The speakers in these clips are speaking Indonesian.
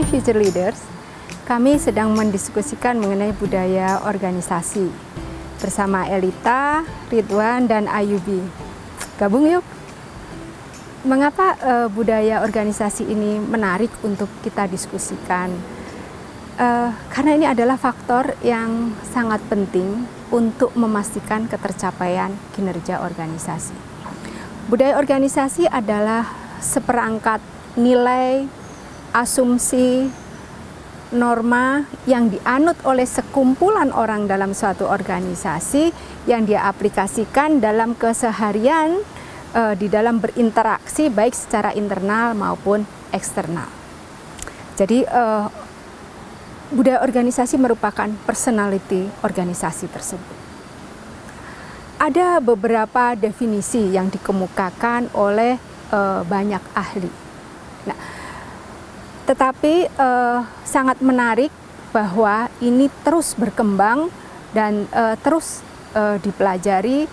Future Leaders, kami sedang mendiskusikan mengenai budaya organisasi bersama Elita, Ridwan, dan Ayubi. Gabung yuk! Mengapa budaya organisasi ini menarik untuk kita diskusikan? Karena ini adalah faktor yang sangat penting untuk memastikan ketercapaian kinerja organisasi. Budaya organisasi adalah seperangkat nilai, asumsi, norma yang dianut oleh sekumpulan orang dalam suatu organisasi yang dia aplikasikan dalam keseharian di dalam berinteraksi baik secara internal maupun eksternal. Jadi budaya organisasi merupakan personality organisasi tersebut. Ada beberapa definisi yang dikemukakan oleh banyak ahli. Nah, tetapi sangat menarik bahwa ini terus berkembang dan terus dipelajari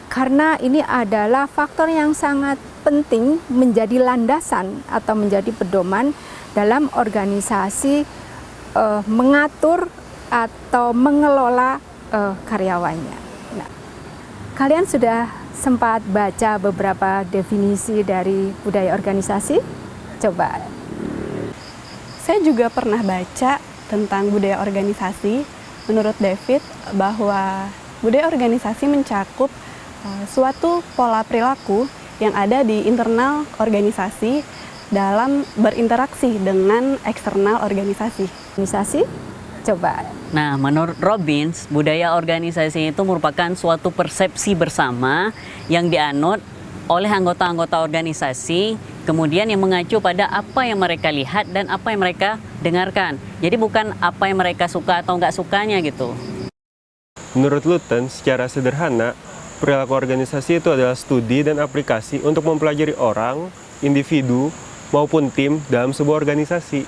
karena ini adalah faktor yang sangat penting menjadi landasan atau menjadi pedoman dalam organisasi mengatur atau mengelola karyawannya. Nah, kalian sudah sempat baca beberapa definisi dari budaya organisasi? Coba. Saya juga pernah baca tentang budaya organisasi. Menurut David, bahwa budaya organisasi mencakup suatu pola perilaku yang ada di internal organisasi dalam berinteraksi dengan eksternal organisasi. Coba. Nah, menurut Robbins, budaya organisasi itu merupakan suatu persepsi bersama yang dianut oleh anggota-anggota organisasi, kemudian yang mengacu pada apa yang mereka lihat dan apa yang mereka dengarkan. Jadi bukan apa yang mereka suka atau nggak sukanya gitu. Menurut Luton, secara sederhana, perilaku organisasi itu adalah studi dan aplikasi untuk mempelajari orang, individu, maupun tim dalam sebuah organisasi.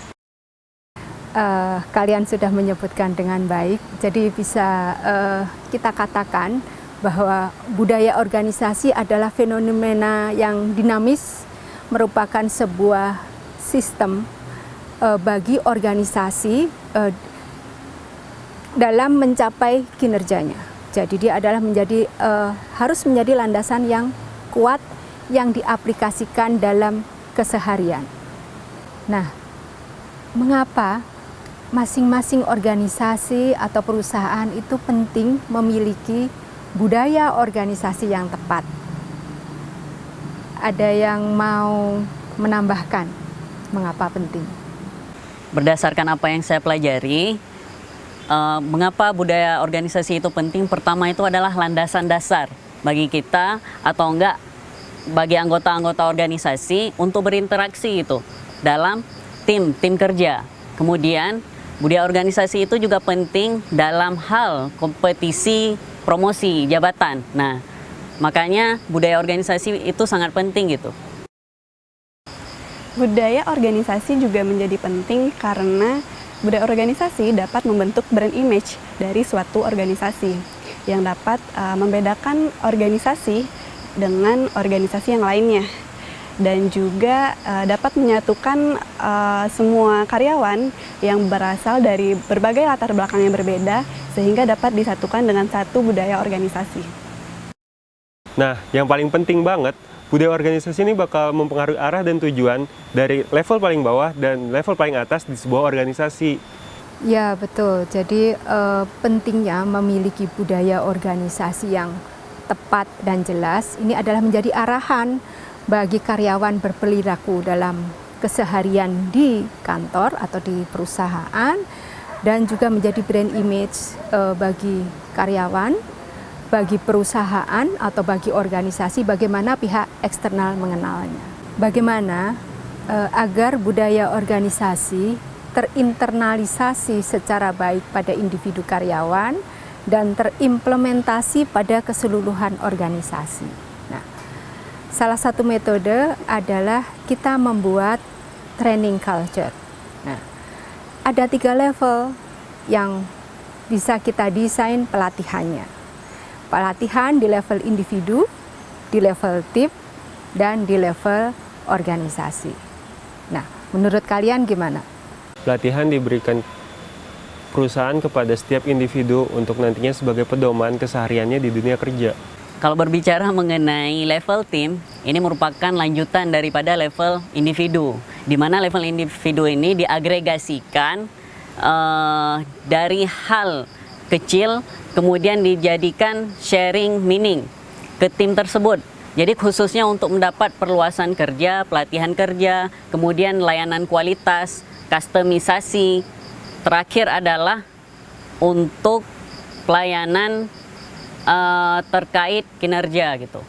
Kalian sudah menyebutkan dengan baik, jadi bisa kita katakan bahwa budaya organisasi adalah fenomena yang dinamis, merupakan sebuah sistem bagi organisasi dalam mencapai kinerjanya. Jadi dia adalah harus menjadi landasan yang kuat yang diaplikasikan dalam keseharian. Nah, mengapa masing-masing organisasi atau perusahaan itu penting memiliki budaya organisasi yang tepat? Ada yang mau menambahkan mengapa penting? Berdasarkan apa yang saya pelajari, mengapa budaya organisasi itu penting? Pertama itu adalah landasan dasar bagi kita atau enggak bagi anggota-anggota organisasi untuk berinteraksi itu dalam tim kerja. Kemudian budaya organisasi itu juga penting dalam hal kompetisi promosi jabatan. Nah, makanya budaya organisasi itu sangat penting gitu. Budaya organisasi juga menjadi penting karena budaya organisasi dapat membentuk brand image dari suatu organisasi yang dapat membedakan organisasi dengan organisasi yang lainnya. Dan juga dapat menyatukan semua karyawan yang berasal dari berbagai latar belakang yang berbeda sehingga dapat disatukan dengan satu budaya organisasi. Nah, yang paling penting banget, budaya organisasi ini bakal mempengaruhi arah dan tujuan dari level paling bawah dan level paling atas di sebuah organisasi. Ya, betul. Jadi pentingnya memiliki budaya organisasi yang tepat dan jelas. Ini adalah menjadi arahan bagi karyawan berperilaku dalam keseharian di kantor atau di perusahaan, dan juga menjadi brand image bagi karyawan, bagi perusahaan atau bagi organisasi, bagaimana pihak eksternal mengenalnya. Bagaimana agar budaya organisasi terinternalisasi secara baik pada individu karyawan dan terimplementasi pada keseluruhan organisasi. Salah satu metode adalah kita membuat training culture. Nah, ada 3 level yang bisa kita desain pelatihannya. Pelatihan di level individu, di level tim, dan di level organisasi. Nah, menurut kalian gimana? Pelatihan diberikan perusahaan kepada setiap individu untuk nantinya sebagai pedoman kesehariannya di dunia kerja. Kalau berbicara mengenai level tim, ini merupakan lanjutan daripada level individu, di mana level individu ini diagregasikan dari hal kecil, kemudian dijadikan sharing meaning ke tim tersebut. Jadi khususnya untuk mendapat perluasan kerja, pelatihan kerja, kemudian layanan kualitas, kustomisasi. Terakhir adalah untuk pelayanan terkait kinerja gitu.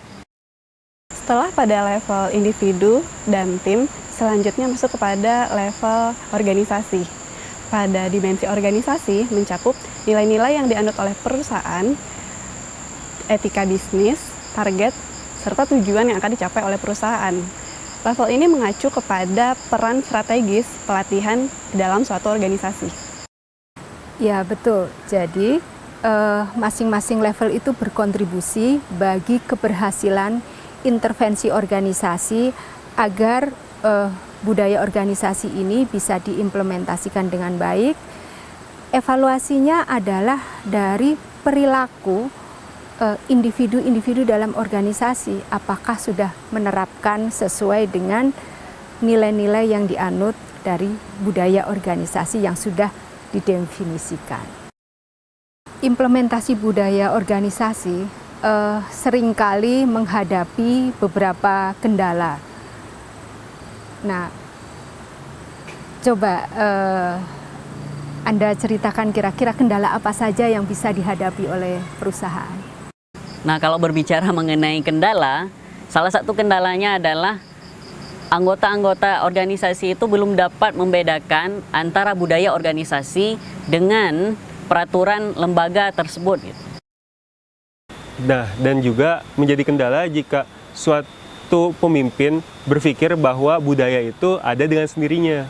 Setelah pada level individu dan tim, selanjutnya masuk kepada level organisasi. Pada dimensi organisasi mencakup nilai-nilai yang dianut oleh perusahaan, etika bisnis, target, serta tujuan yang akan dicapai oleh perusahaan. Level ini mengacu kepada peran strategis pelatihan di dalam suatu organisasi. Ya, betul. Jadi, masing-masing level itu berkontribusi bagi keberhasilan intervensi organisasi agar budaya organisasi ini bisa diimplementasikan dengan baik. Evaluasinya adalah dari perilaku individu-individu dalam organisasi, apakah sudah menerapkan sesuai dengan nilai-nilai yang dianut dari budaya organisasi yang sudah didefinisikan. Implementasi budaya organisasi seringkali menghadapi beberapa kendala. Nah, coba Anda ceritakan kira-kira kendala apa saja yang bisa dihadapi oleh perusahaan. Nah, kalau berbicara mengenai kendala, salah satu kendalanya adalah anggota-anggota organisasi itu belum dapat membedakan antara budaya organisasi dengan peraturan lembaga tersebut. Nah, dan juga menjadi kendala jika suatu pemimpin berpikir bahwa budaya itu ada dengan sendirinya.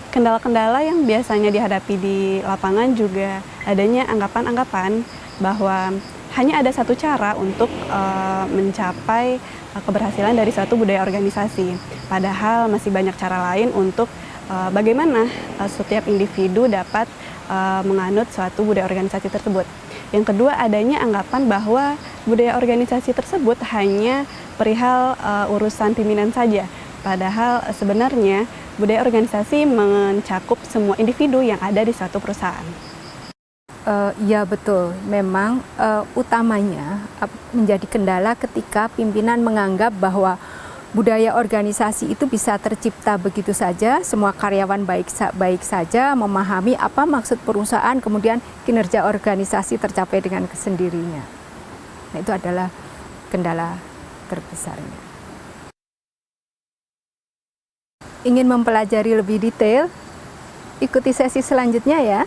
Kendala-kendala yang biasanya dihadapi di lapangan juga adanya anggapan-anggapan bahwa hanya ada satu cara untuk mencapai keberhasilan dari suatu budaya organisasi. Padahal masih banyak cara lain untuk bagaimana setiap individu dapat menganut suatu budaya organisasi tersebut. Yang kedua, adanya anggapan bahwa budaya organisasi tersebut hanya perihal urusan pimpinan saja. Padahal sebenarnya budaya organisasi mencakup semua individu yang ada di suatu perusahaan. Ya betul, memang utamanya menjadi kendala ketika pimpinan menganggap bahwa budaya organisasi itu bisa tercipta begitu saja, semua karyawan baik saja memahami apa maksud perusahaan, kemudian kinerja organisasi tercapai dengan sendirinya. Nah, itu adalah kendala terbesarnya. Ingin mempelajari lebih detail? Ikuti sesi selanjutnya ya.